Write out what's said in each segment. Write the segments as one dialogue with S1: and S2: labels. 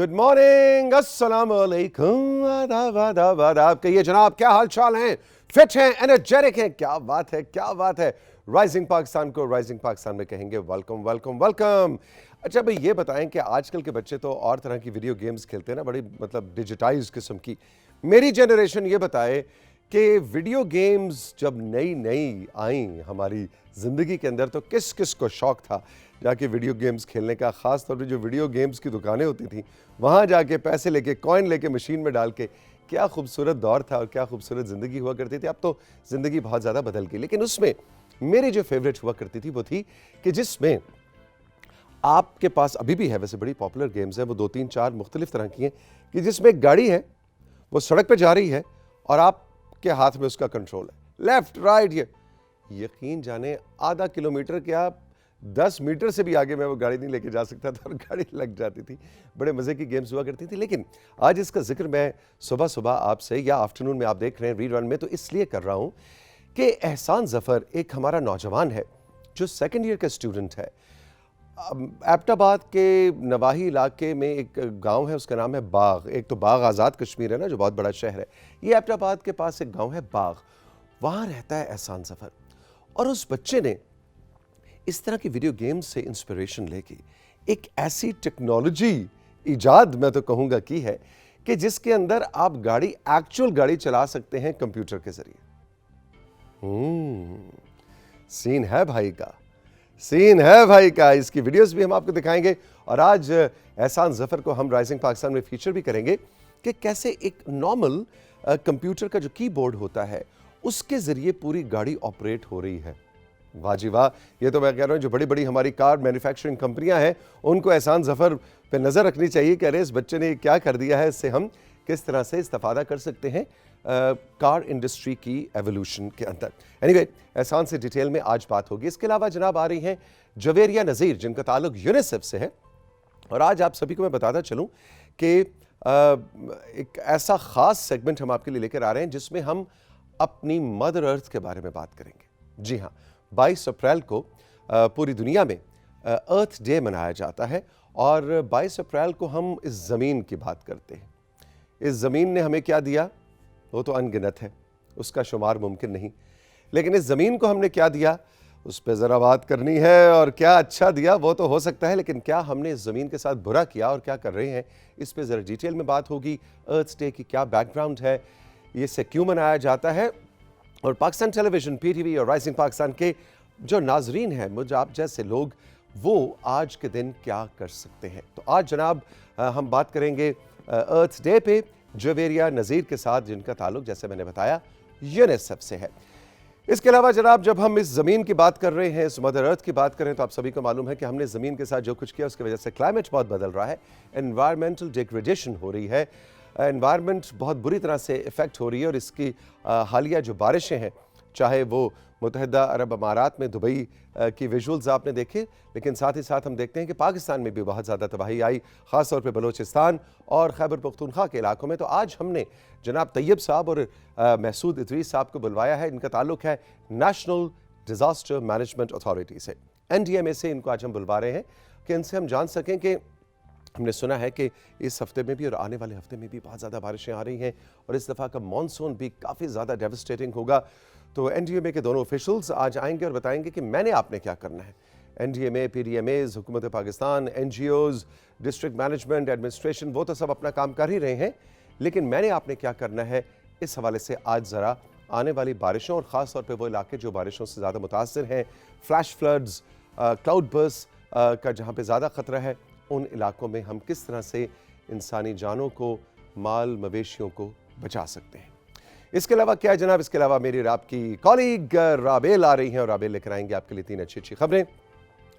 S1: Good morning, अस्सलाम वालेकुम, आदाब आदाब आदाब। कहिए जनाब, क्या हाल चाल हैं? फिट हैं, एनर्जेटिक हैं? क्या बात है, क्या बात है। राइजिंग पाकिस्तान को राइजिंग पाकिस्तान में कहेंगे वेलकम वेलकम वेलकम। अच्छा भाई, ये बताएं कि आजकल के बच्चे तो और तरह की वीडियो गेम्स खेलते हैं ना, बड़ी मतलब डिजिटाइज किस्म की। मेरी जनरेशन ये बताए कि वीडियो गेम्स जब नई नई आई हमारी ज़िंदगी के अंदर तो किस किस को शौक़ था जाके वीडियो गेम्स खेलने का। ख़ास तौर पे जो वीडियो गेम्स की दुकानें होती थी वहाँ जाके पैसे लेके, कॉइन लेके, मशीन में डाल के, क्या खूबसूरत दौर था और क्या खूबसूरत ज़िंदगी हुआ करती थी। अब तो ज़िंदगी बहुत ज़्यादा बदल गई, लेकिन उसमें मेरी जो फेवरेट हुआ करती थी वो थी कि जिसमें आपके पास अभी भी है, वैसे बड़ी पॉपुलर गेम्स हैं, वो 2-3-4 मुख्तलिफ तरह की हैं, कि जिसमें एक गाड़ी है, वो सड़क पे जा रही है और आपके हाथ में उसका कंट्रोल है, लेफ्ट राइट। ये यकीन जाने आधा किलोमीटर क्या 10 मीटर से भी आगे मैं वो गाड़ी नहीं लेके जा सकता था और गाड़ी लग जाती थी। बड़े मज़े की गेम्स हुआ करती थी। लेकिन आज इसका जिक्र मैं सुबह सुबह आपसे, या आफ्टरनून में आप देख रहे हैं रीरन में, तो इसलिए कर रहा हूँ कि एहसान ज़फ़र एक हमारा नौजवान है जो सेकेंड ईयर का स्टूडेंट है। एबटाबाद के नवाही इलाके में एक गांव है, उसका नाम है बाग। एक तो बाग आज़ाद कश्मीर है ना, जो बहुत बड़ा शहर है। ये एबटाबाद के पास एक गांव है बाग, वहाँ रहता है एहसान ज़फ़र। और उस बच्चे ने इस तरह की वीडियो गेम्स से इंस्पिरेशन लेके एक ऐसी टेक्नोलॉजी ईजाद, मैं तो कहूँगा, की है कि जिसके अंदर आप गाड़ी, एक्चुअल गाड़ी चला सकते हैं कंप्यूटर के ज़रिए। सीन है भाई का, सीन है भाई का। इसकी वीडियोस भी हम आपको दिखाएंगे और आज एहसान ज़फ़र को हम राइजिंग पाकिस्तान में फीचर भी करेंगे कि कैसे एक नॉर्मल कंप्यूटर का जो कीबोर्ड होता है उसके ज़रिए पूरी गाड़ी ऑपरेट हो रही है। वाह जी वाह। ये तो मैं कह रहा हूँ जो बड़ी बड़ी हमारी कार मैन्युफैक्चरिंग कंपनियां हैं उनको एहसान ज़फ़र पे नज़र रखनी चाहिए कि अरे इस बच्चे ने क्या कर दिया है, इससे हम किस तरह से इस्तेफ़ादा कर सकते हैं कार इंडस्ट्री की एवोल्यूशन के अंदर। एनीवे, एहसान से डिटेल में आज बात होगी। इसके अलावा जनाब आ रही हैं जवेरिया नज़ीर, जिनका ताल्लुक यूनिसेफ से है। और आज आप सभी को मैं बताता चलूँ कि एक ऐसा ख़ास सेगमेंट हम आपके लिए लेकर आ रहे हैं जिसमें हम अपनी मदर अर्थ के बारे में बात करेंगे। जी हाँ, 22 अप्रैल को पूरी दुनिया में अर्थ डे मनाया जाता है और 22 अप्रैल को हम इस ज़मीन की बात करते हैं। इस ज़मीन ने हमें क्या दिया वो तो अनगिनत है, उसका शुमार मुमकिन नहीं। लेकिन इस ज़मीन को हमने क्या दिया उस पर ज़रा बात करनी है। और क्या अच्छा दिया वो तो हो सकता है, लेकिन क्या हमने इस ज़मीन के साथ बुरा किया और क्या कर रहे हैं, इस पर ज़रा डिटेल में बात होगी। अर्थ डे की क्या बैकग्राउंड है, इसे क्यों मनाया जाता है, और पाकिस्तान टेलीविज़न, पीटीवी और राइजिंग पाकिस्तान के जो नाजरीन हैं, मुझे आप जैसे लोग, वो आज के दिन क्या कर सकते हैं। तो आज जनाब हम बात करेंगे अर्थ डे पे जवेरिया नज़ीर के साथ, जिनका ताल्लुक जैसे मैंने बताया यूनिसेफ से है। इसके अलावा जनाब जब हम इस ज़मीन की बात कर रहे हैं, इस मदर अर्थ की बात करें, तो आप सभी को मालूम है कि हमने ज़मीन के साथ जो कुछ किया उसकी वजह से क्लाइमेट बहुत बदल रहा है, एनवायरमेंटल डिग्रेडेशन हो रही है, एनवायरनमेंट बहुत बुरी तरह से इफ़ेक्ट हो रही है। और इसकी हालिया जो बारिशें हैं, चाहे वो मुत्तहिदा अरब अमारात में दुबई की विजुअल्स आपने देखे, लेकिन साथ ही साथ हम देखते हैं कि पाकिस्तान में भी बहुत ज़्यादा तबाही आई, ख़ास तौर पे बलूचिस्तान और खैबर पख्तूनख्वा के इलाकों में। तो आज हमने जनाब तैयब साहब और महसूद इदरीस साहब को बुलवाया है। इनका ताल्लुक है नेशनल डिज़ास्टर मैनेजमेंट अथॉरिटी से, NDMA से इनको आज हम बुलवा रहे हैं कि इनसे हम जान सकें कि हमने सुना है कि इस हफ्ते में भी और आने वाले हफ्ते में भी बहुत ज़्यादा बारिशें आ रही हैं और इस दफ़ा का मॉनसून भी काफ़ी ज़्यादा डेवस्टेटिंग होगा। तो NDMA के दोनों ऑफिशल्स आज आएंगे और बताएंगे कि मैंने आपने क्या करना है। NDMA, PDMAs, हुकूमत Pakistan, NGOs, district management, administration, वो तो सब अपना काम कर ही रहे हैं, लेकिन मैंने आपने क्या करना है, इस हवाले से आज ज़रा आने वाली बारिशों और ख़ास तौर पर वो इलाके जो बारिशों से ज़्यादा मुतासर हैं, फ्लैश फ्लड्स, क्लाउड बर्स्ट का जहाँ पर ज़्यादा ख़तरा है, उन इलाकों में हम किस तरह से इंसानी जानों को, माल मवेशियों को बचा सकते हैं। इसके अलावा क्या है जनाब, इसके अलावा मेरी और आपकी कॉलीग राबेल आ रही हैं और राबेल लेकर आएंगे आपके लिए 3 अच्छी अच्छी खबरें,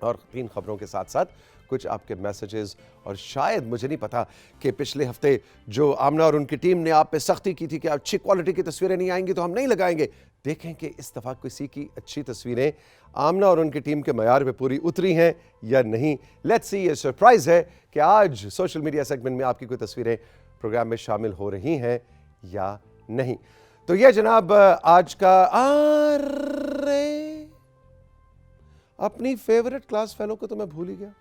S1: और 3 खबरों के साथ साथ कुछ आपके मैसेजेस। और शायद मुझे नहीं पता कि पिछले हफ्ते जो आमना और उनकी टीम ने आप पे सख्ती की थी कि अच्छी क्वालिटी की तस्वीरें नहीं आएंगी तो हम नहीं लगाएंगे, देखें कि इस दफ़ा किसी की अच्छी तस्वीरें आमना और उनकी टीम के मयार पे पूरी उतरी हैं या नहीं। Let's see. ये सरप्राइज़ है कि आज सोशल मीडिया सेगमेंट में आपकी कोई तस्वीरें प्रोग्राम में शामिल हो रही हैं या नहीं। तो यह जनाब आज का अपनी फेवरेट क्लास फेलो को तो मैं भूल ही गया।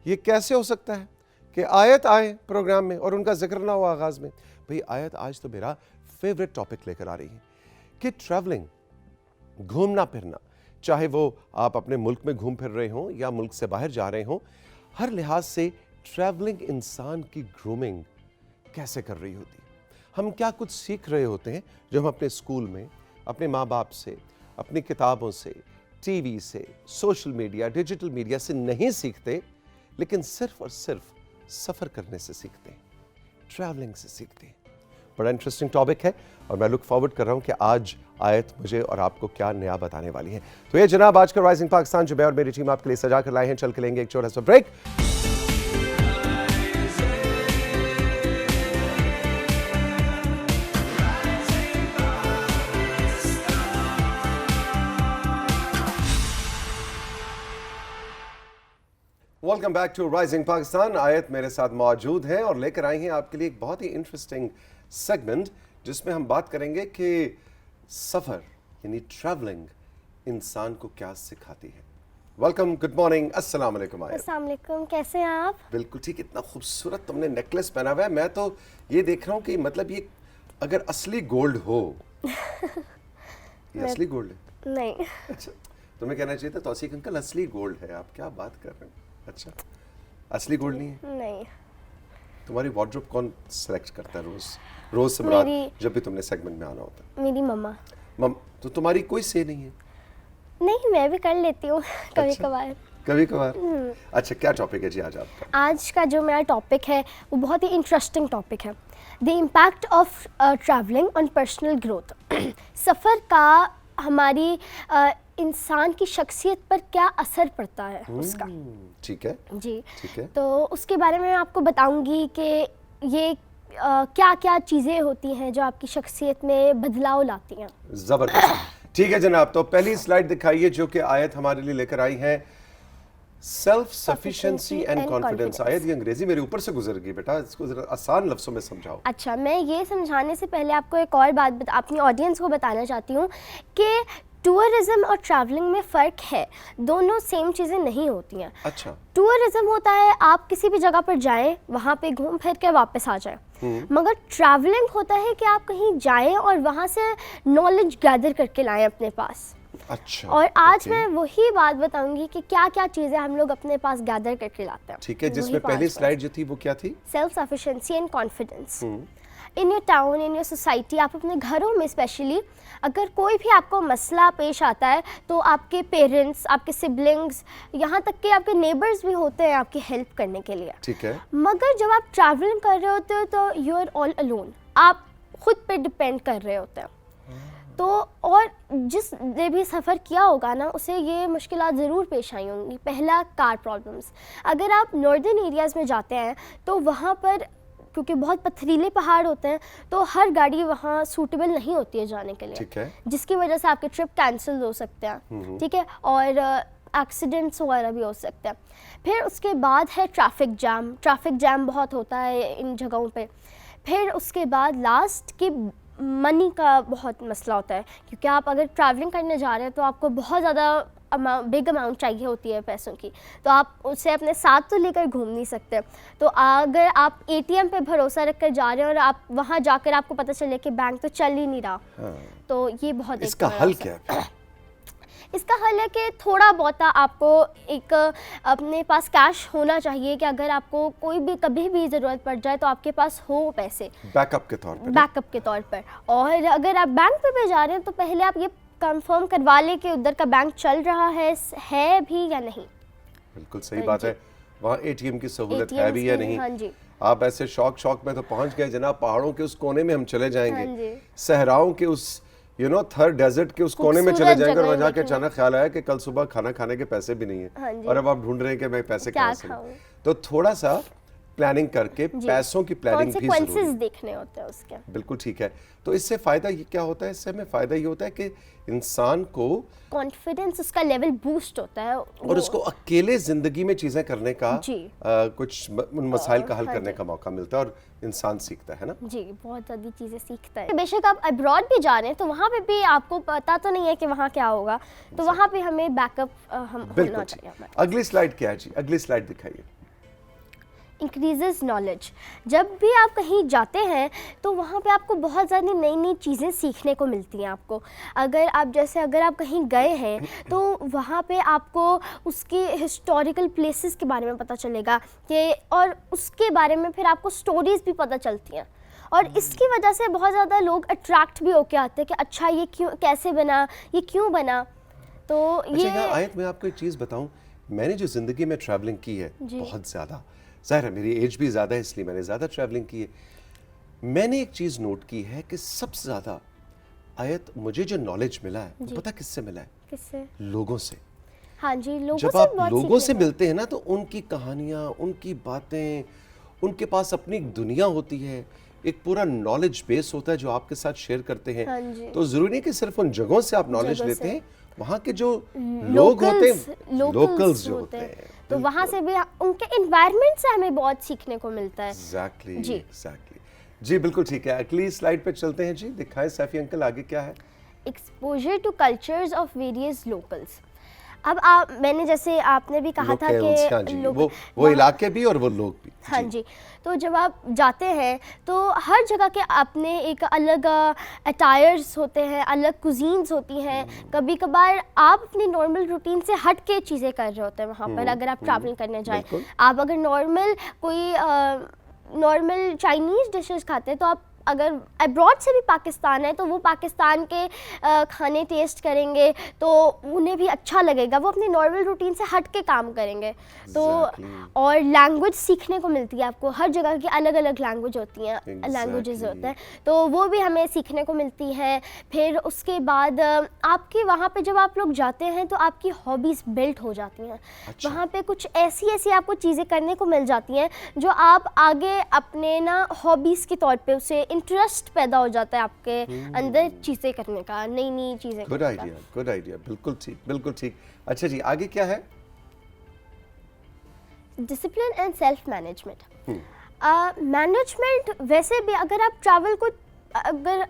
S1: ये कैसे हो सकता है कि आयत आए प्रोग्राम में और उनका जिक्र ना हो आगाज में। भाई आयत आज तो मेरा फेवरेट टॉपिक लेकर आ रही है कि ट्रैवलिंग, घूमना फिरना, चाहे वो आप अपने मुल्क में घूम फिर रहे हों या मुल्क से बाहर जा रहे हों, हर लिहाज से ट्रैवलिंग इंसान की ग्रूमिंग कैसे कर रही होती है। हम क्या कुछ सीख रहे होते हैं जो हम अपने स्कूल में, अपने माँ बाप से, अपनी किताबों से, टीवी से, सोशल मीडिया, डिजिटल मीडिया से नहीं सीखते, लेकिन सिर्फ और सिर्फ सफ़र करने से सीखते हैं, ट्रैवलिंग से सीखते हैं। बड़ा इंटरेस्टिंग टॉपिक है और मैं लुक फॉरवर्ड कर रहा हूं कि आज आयत मुझे और आपको क्या नया बताने वाली है। तो ये जनाब आज का राइजिंग पाकिस्तान जो मैं और मेरी टीम आपके लिए सजा कर लाए हैं। चल के लेंगे एक छोटा सा break. Welcome back to rising Pakistan. Ayat मेरे साथ मौजूद हैं और लेकर आई हैं आपके लिए एक बहुत ही इंटरेस्टिंग सेगमेंट जिसमें हम बात करेंगे कि सफ़र यानी ट्रैवलिंग इंसान को क्या सिखाती है। वेलकम, गुड मॉर्निंग, अस्सलाम वालेकुम आयत।
S2: अस्सलाम वालेकुम, कैसे हैं आप?
S1: बिल्कुल ठीक। इतना खूबसूरत तुमने नेकलेस पहना हुआ है, मैं तो ये देख रहा हूँ कि मतलब ये अगर असली गोल्ड हो ये असली गोल्ड है?
S2: नहीं।
S1: अच्छा, तुम्हें कहना चाहिए था तौसीक अंकल असली गोल्ड है, आप क्या बात कर रहे हैं। अच्छा, असली गोल्ड नहीं है?
S2: नहीं।
S1: तुम्हारी वार्डरोब कौन सेलेक्ट करता है रोज से मुराद जब भी तुमने सेगमेंट में आना होता है?
S2: मेरी मम्मा।
S1: तो तुम्हारी कोई से नहीं है?
S2: नहीं, मैं भी कर लेती हूँ कभी कभार।
S1: कभी कभार। अच्छा, क्या टॉपिक है जी आज आपका?
S2: आज का जो मेरा टॉपिक है वो बहुत ही इंटरेस्टिंग टॉपिक है, the impact of travelling on personal growth. सफ़र का हमारी इंसान की शख्सियत पर क्या असर पड़ता है उसका।
S1: ठीक है
S2: जी,
S1: ठीक है।
S2: तो उसके बारे में मैं आपको बताऊंगी कि ये क्या क्या चीज़ें होती हैं जो आपकी शख्सियत में बदलाव लाती हैं।
S1: जबरदस्त। ठीक है जनाब, तो पहली स्लाइड दिखाइए जो कि आयत हमारे लिए लेकर आई है, सेल्फ सफिशिएंसी एंड कॉन्फिडेंस। आयत ये अंग्रेजी मेरे ऊपर से गुजर गई बेटा, इसको जरा आसान लफ्जों में समझाओ।
S2: अच्छा, मैं ये समझाने से पहले आपको एक और बात अपनी ऑडियंस को बताना चाहती हूँ कि टूरिज्म और ट्रैवलिंग में फ़र्क है, दोनों सेम चीज़ें नहीं होती हैं।
S1: अच्छा,
S2: टूरिज्म होता है आप किसी भी जगह पर जाएं, वहाँ पे घूम फिर के वापस आ जाएं, मगर ट्रैवलिंग होता है कि आप कहीं जाएं और वहाँ से नॉलेज गैदर करके लाएं अपने पास।
S1: अच्छा,
S2: और आज मैं वही बात बताऊंगी कि क्या क्या चीज़ें हम लोग अपने पास गैदर करके लाते हैं।
S1: ठीक है, जिसमें पहली स्लाइड जो थी वो क्या थी?
S2: Self sufficiency and confidence. In your town, in your society, आप अपने घरों में स्पेशली अगर कोई भी आपको मसला पेश आता है तो आपके पेरेंट्स, आपके सिबलिंग्स, यहाँ तक कि आपके नेबर्स भी होते हैं आपकी हेल्प करने के लिए।
S1: ठीक है।
S2: मगर जब आप ट्रैवलिंग कर रहे होते हो तो यू आर ऑल अलोन, आप खुद पे डिपेंड कर रहे होते हैं। तो और जिसने भी सफ़र किया होगा ना, उसे ये मुश्किलात ज़रूर पेश आई होंगी। पहला, कार प्रॉब्लम्स। अगर आप नॉर्दर्न एरियाज़ में जाते हैं तो वहाँ पर क्योंकि बहुत पथरीले पहाड़ होते हैं तो हर गाड़ी वहाँ सूटेबल नहीं होती है जाने के लिए।
S1: ठीक है।
S2: जिसकी वजह से आपके ट्रिप कैंसिल हो सकते हैं। ठीक है, और एक्सीडेंट्स वगैरह भी हो सकते हैं। फिर उसके बाद है ट्रैफिक जैम। ट्रैफिक जैम बहुत होता है इन जगहों पे। फिर उसके बाद लास्ट की मनी का बहुत मसला होता है, क्योंकि आप अगर ट्रैवलिंग करने जा रहे हैं तो आपको बहुत ज़्यादा बिग अमाउंट चाहिए होती है पैसों की, तो आप उसे अपने साथ तो लेकर घूम नहीं सकते। तो अगर आप एटीएम पे भरोसा रखकर जा रहे हैं और आप वहाँ जाकर आपको पता चले कि बैंक तो चल ही नहीं रहा, तो ये बहुत
S1: इसका हल क्या है?
S2: इसका हल है कि थोड़ा बहुत आपको एक अपने पास कैश होना चाहिए कि अगर आपको कोई भी कभी भी ज़रूरत पड़ जाए तो आपके पास हो पैसे
S1: बैकअप के तौर पर।
S2: बैकअप के तौर पर। और अगर आप बैंक पे भी जा रहे हैं तो पहले आप ये कंफर्म करवा लें कि उधर का बैंक चल रहा है भी या नहीं।
S1: बिल्कुल सही बात है, वहाँ एटीएम की सहूलत है भी या नहीं।
S2: हाँ जी।
S1: आप ऐसे शौक में तो पहुंच गए जनाब, पहाड़ों के उस कोने में हम चले जाएंगे,
S2: हाँ जी।
S1: सहराओं के उस थर डेजर्ट के उस कोने में चले जाएंगे और वहाँ जाके अचानक ख्याल आया कि कल सुबह खाना खाने के पैसे भी नहीं है।
S2: हाँ जी।
S1: और अब आप ढूंढ रहे हैं कि मैं पैसे कहाँ से
S2: खाऊं?
S1: तो थोड़ा सा प्लानिंग करके पैसों की प्लानिंग भी जरूरी है।
S2: देखने होते हैं उसके।
S1: बिल्कुल ठीक है। तो इससे फायदा ये क्या होता है? इससे हमें फायदा ये होता है कि इंसान को
S2: कॉन्फिडेंस, उसका लेवल बूस्ट होता है
S1: और उसको अकेले जिंदगी में चीजें करने का कुछ उन मसाइल का हल करने का मौका मिलता है और इंसान सीखता है ना
S2: जी, बहुत ज़्यादा चीज़ें सीखता है। बेशक आप अब्रॉड भी जा रहे हैं तो वहाँ पे भी आपको पता तो नहीं है कि वहाँ क्या होगा, तो वहाँ पे हमें बैकअप होना चाहिए।
S1: अगली स्लाइड क्या है जी? अगली स्लाइड दिखाइए।
S2: Increases knowledge. जब भी आप कहीं जाते हैं तो वहाँ पे आपको बहुत ज़्यादा नई नई चीज़ें सीखने को मिलती हैं आपको। अगर आप कहीं गए हैं तो वहाँ पे आपको उसके हिस्टोरिकल प्लेसेस के बारे में पता चलेगा कि, और उसके बारे में फिर आपको स्टोरीज़ भी पता चलती हैं, और इसकी वजह से बहुत ज़्यादा लोग अट्रैक्ट भी होके आते हैं कि अच्छा ये क्यों, कैसे बना, ये क्यों बना। तो ये
S1: अच्छा आयत, मैं आपको एक चीज़ बताऊं, मैंने जो ज़िंदगी में ट्रैवलिंग की है बहुत ज़्यादा, ज़ाहिर है मेरी एज भी ज़्यादा है इसलिए मैंने ज़्यादा ट्रैवलिंग की है, मैंने एक चीज़ नोट की है कि सबसे ज़्यादा आयत मुझे जो नॉलेज मिला है वो पता किससे मिला है?
S2: किससे?
S1: लोगों से।
S2: हाँ जी, लोगों
S1: जब
S2: से
S1: आप
S2: बहुत
S1: लोगों से
S2: सीखने को।
S1: मिलते हैं ना तो उनकी कहानियाँ, उनकी बातें, उनके पास अपनी एक दुनिया होती है, एक पूरा नॉलेज बेस होता है जो आपके साथ शेयर करते हैं।
S2: हाँ जी।
S1: तो ज़रूरी नहीं कि सिर्फ उन जगहों से आप नॉलेज
S2: जगह
S1: लेते
S2: से।
S1: हैं, वहाँ के जो लोग होते हैं, लोकल्स जो होते हैं,
S2: तो वहाँ से भी उनके एनवायरनमेंट से हमें बहुत सीखने को मिलता है।
S1: एग्जैक्टली
S2: जी।
S1: एग्जैक्टली जी, बिल्कुल ठीक है। अगली स्लाइड पे चलते हैं जी, दिखाएं सैफी अंकल आगे क्या है?
S2: Exposure to cultures of various locals. अब मैंने जैसे आपने भी कहा था
S1: Locales, हाँ
S2: कि
S1: जी,
S2: लोग
S1: वो इलाके भी और वो लोग भी।
S2: हाँ जी, तो जब आप जाते हैं तो हर जगह के अपने एक अलग अटायर्स होते हैं, अलग कुजीन्स होती हैं। कभी कभार आप अपनी नॉर्मल रूटीन से हट के चीज़ें कर रहे होते हैं वहाँ पर, अगर आप ट्रैवलिंग करने जाएं।
S1: बिल्कुल।
S2: आप अगर नॉर्मल चाइनीज़ डिशेस खाते हैं तो आप अगर अब्रॉड से भी पाकिस्तान है तो वो पाकिस्तान के खाने टेस्ट करेंगे तो उन्हें भी अच्छा लगेगा, वो अपनी नॉर्मल रूटीन से हट के काम करेंगे। तो और लैंग्वेज सीखने को मिलती है आपको, हर जगह की अलग अलग लैंग्वेज होती हैं, लैंग्वेजेस होते हैं, तो वो भी हमें सीखने को मिलती है। फिर उसके बाद आपकी वहाँ पे जब आप लोग जाते हैं तो आपकी हॉबीज़ बिल्ट हो जाती हैं।
S1: अच्छा।
S2: वहाँ पे कुछ ऐसी आपको चीज़ें करने को मिल जाती हैं जो आप आगे अपने ना हॉबीज़ के तौर पे उसे इंटरेस्ट पैदा हो जाता है आपके अंदर चीज़ें करने का, नई नई चीज़ें
S1: गुड
S2: करने का।
S1: आइडिया, गुड आइडिया, बिल्कुल ठीक, बिल्कुल ठीक। अच्छा जी, आगे क्या है?
S2: Discipline and self management. Management वैसे भी अगर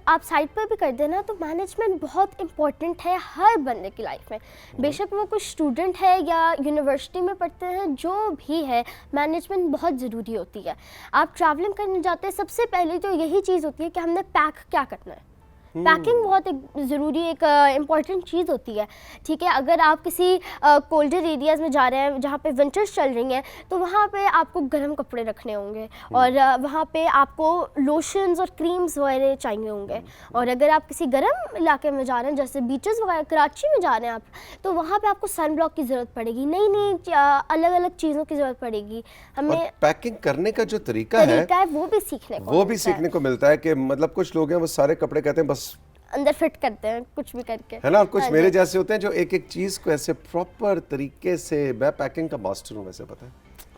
S2: आप साइड पर भी कर देना तो मैनेजमेंट बहुत इम्पोर्टेंट है हर बंदे की लाइफ में। बेशक वो कुछ स्टूडेंट है या यूनिवर्सिटी में पढ़ते हैं, जो भी है मैनेजमेंट बहुत ज़रूरी होती है। आप ट्रैवलिंग करने जाते हैं सबसे पहले तो यही चीज़ होती है कि हमने पैक क्या करना है। पैकिंग बहुत एक ज़रूरी एक इम्पॉर्टेंट चीज़ होती है, ठीक है। अगर आप किसी कोल्डर एरियाज़ में जा रहे हैं जहाँ पे विंटर्स चल रही हैं तो वहाँ पे आपको गर्म कपड़े रखने होंगे, और वहाँ पे आपको लोशंस और क्रीम्स वगैरह चाहिए होंगे। और अगर आप किसी गर्म इलाके में जा रहे हैं जैसे बीचेस वगैरह, कराची में जा रहे हैं आप, तो वहाँ पे आपको सन ब्लॉक की ज़रूरत पड़ेगी, नई नई अलग अलग चीज़ों की ज़रूरत पड़ेगी। हमें
S1: पैकिंग करने का जो तरीका है
S2: वो भी सीखने को
S1: वो भी सीखने को मिलता है कि मतलब कुछ लोग हैं वो सारे कपड़े कहते हैं बस
S2: अंदर फिट करते हैं कुछ भी करके,
S1: है ना, और कुछ
S2: हाँ
S1: मेरे
S2: जी।
S1: जैसे होते हैं जो एक एक चीज को ऐसे प्रॉपर तरीके से, मैं पैकिंग का मास्टर हूँ वैसे, पता है।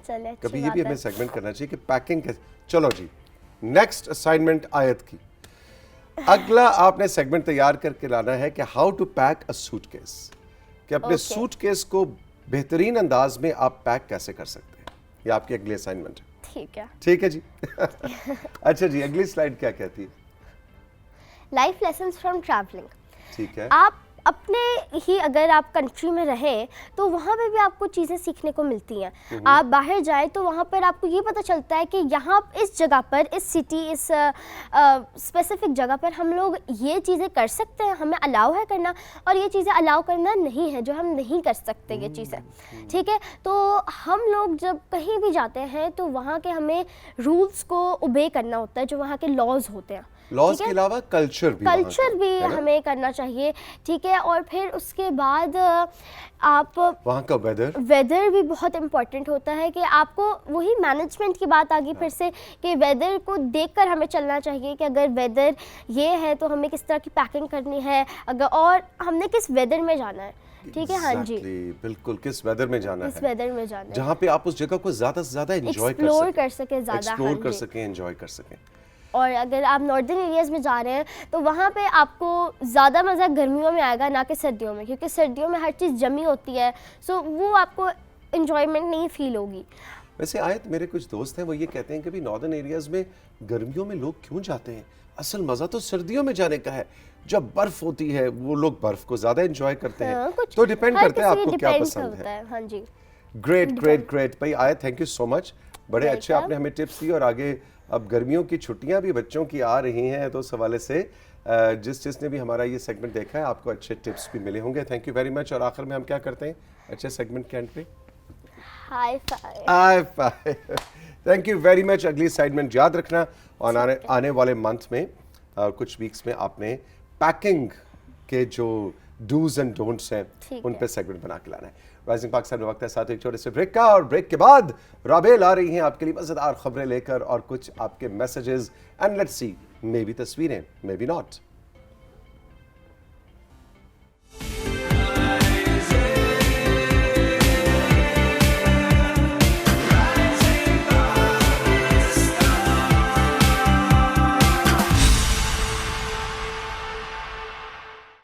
S2: चलिए अच्छी
S1: कभी ये भी
S2: बात
S1: हमें
S2: है।
S1: सेगमेंट करना चाहिए कि पैकिंग कैसे। चलो जी, नेक्स्ट असाइनमेंट आयत की। अगला आपने सेगमेंट तैयार करके लाना है कि how to pack a suitcase, कि अपने
S2: Okay.
S1: सूटकेस को बेहतरीन अंदाज में आप पैक कैसे कर सकते हैं। ये आपकी अगली असाइनमेंट है,
S2: ठीक है।
S1: ठीक है जी। अच्छा जी, अगली स्लाइड क्या कहती है?
S2: Life lessons from travelling.
S1: ठीक है।
S2: आप अपने ही अगर आप कंट्री में रहें तो वहाँ पे भी आपको चीज़ें सीखने को मिलती हैं। आप बाहर जाएं तो वहाँ पर आपको ये पता चलता है कि यहाँ इस जगह पर, इस सिटी, इस स्पेसिफिक जगह पर हम लोग ये चीज़ें कर सकते हैं, हमें अलाउ है करना, और ये चीज़ें अलाउ करना नहीं है जो हम नहीं कर सकते ये चीज़ें, ठीक है। तो हम लोग जब कहीं भी जाते हैं तो वहाँ के हमें रूल्स को ओबे करना होता है, जो वहाँ के लॉज होते हैं।
S1: लॉज
S2: ठीक
S1: के
S2: है?
S1: अलावा कल्चर भी है ना?
S2: हमें करना चाहिए, ठीक है। और फिर उसके बाद आप
S1: वहाँ का
S2: वेदर भी बहुत इम्पोर्टेंट होता है कि आपको, वही मैनेजमेंट की बात आ गई फिर से कि वेदर को देखकर हमें चलना चाहिए कि अगर वेदर ये है तो हमें किस तरह की पैकिंग करनी है, अगर और हमने किस वेदर में जाना है, ठीक है। हाँ जी,
S1: बिल्कुल, किस वेदर में जाना
S2: किस
S1: है,
S2: वेदर में जाना है,
S1: जहाँ पे आप उस जगह को ज्यादा से ज्यादा एंजॉय
S2: एक्सप्लोर कर सके ज़्यादा,
S1: एक्सप्लोर
S2: हाँ
S1: कर
S2: जी।
S1: सकें, एंजॉय कर सकें।
S2: और अगर आप नॉर्दर्न एरियाज़ में जा रहे हैं तो वहाँ पे आपको ज़्यादा मज़ा गर्मियों में आएगा ना कि सर्दियों में, क्योंकि सर्दियों में हर चीज़ जमी होती है, सो वो आपको इन्जॉयमेंट नहीं फील होगी।
S1: वैसे आयत, मेरे कुछ दोस्त हैं वो ये कहते हैं कि भी नॉर्दर्न एरियाज में गर्मियों में लोग क्यों जाते हैं, असल मज़ा तो सर्दियों में जाने का है, जब बर्फ होती है वो लोग बर्फ को ज़्यादा एंजॉय करते हैं।
S2: हाँ, कुछ
S1: तो डिपेंड
S2: हर
S1: करता है
S2: किसी
S1: आपको क्या
S2: depend
S1: पसंद
S2: होता
S1: है।
S2: हाँ जी।
S1: ग्रेट ग्रेट ग्रेट भाई आए, थैंक यू सो मच, बड़े अच्छे
S2: Welcome.
S1: आपने हमें टिप्स दिए। और आगे अब गर्मियों की छुट्टियां भी बच्चों की आ रही हैं, तो उस हवाले से जिसने भी हमारा ये सेगमेंट देखा है आपको अच्छे टिप्स भी मिले होंगे। Thank you very much. और आखिर में हम क्या करते हैं अच्छे सेगमेंट के एंड पे?
S2: High five.
S1: High five. Thank you very much. अगली सेगमेंट याद रखना, और आने वाले मंथ में कुछ वीक्स में आपने पैकिंग के जो डूज एंड डोंट्स हैं
S2: ठीक
S1: उन
S2: है।
S1: पे सेगमेंट बना के लाना है। राइजिंग पाकिस्तान में वक्त है साथ एक छोटे से ब्रेक का, और ब्रेक के बाद राबेल आ रही हैं आपके लिए मजेदार खबरें लेकर और कुछ आपके messages, and let's see, may be तस्वीरें, मे बी नॉट।